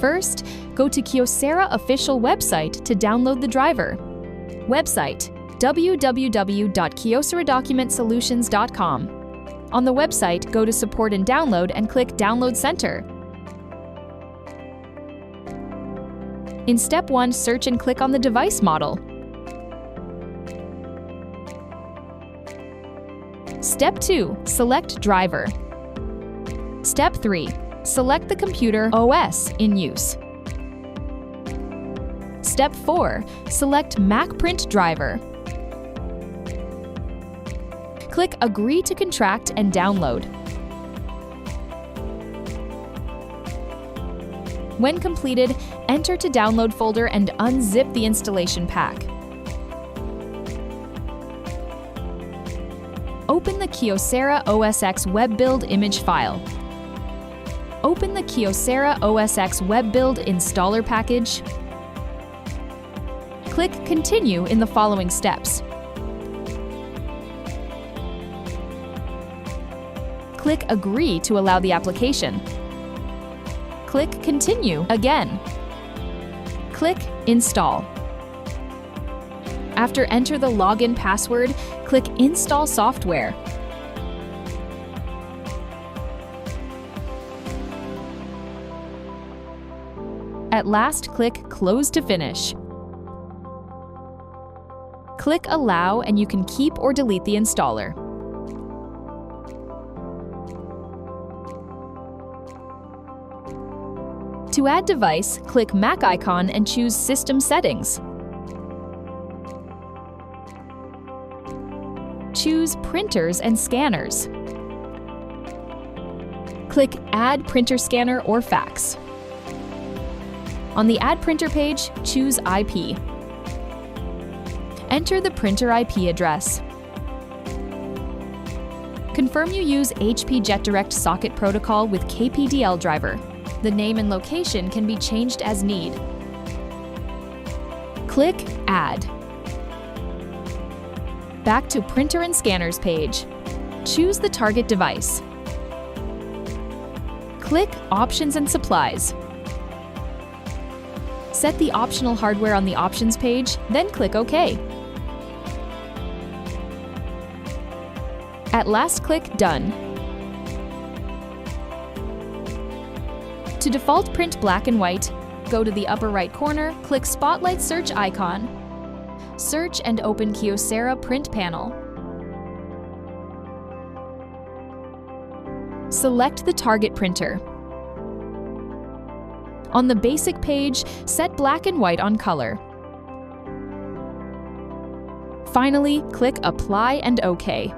First, go to KYOCERA official website to download the driver. Website: www.KYOCERADocumentSolutions.com. On the website, go to Support and Download and click Download Center. In Step 1, search and click on the device model. Step 2, select Driver. Step 3, select the computer OS in use. Step 4, select Mac Print Driver. Click Agree to contract and download. When completed, enter to Download folder and unzip the installation pack. Open the KYOCERA OS X Web Build image file. Open the KYOCERA OS X Web Build installer package. Click Continue in the following steps. Click Agree to allow the application. Click Continue again. Click Install. After enter the login password, click Install Software. At last, click Close to finish. Click Allow and you can keep or delete the installer. To add device, click Mac icon and choose System Settings. Choose Printers and Scanners. Click Add Printer Scanner or Fax. On the Add Printer page, choose IP. Enter the printer IP address. Confirm you use HP JetDirect socket protocol with KPDL driver. The name and location can be changed as need. Click Add. Back to Printer and Scanners page. Choose the target device. Click Options and Supplies. Set the optional hardware on the Options page, then click OK. At last, click Done. To default print black and white, go to the upper right corner, click Spotlight Search icon. Search and open KYOCERA Print Panel. Select the target printer. On the basic page, set black and white on color. Finally, click Apply and OK.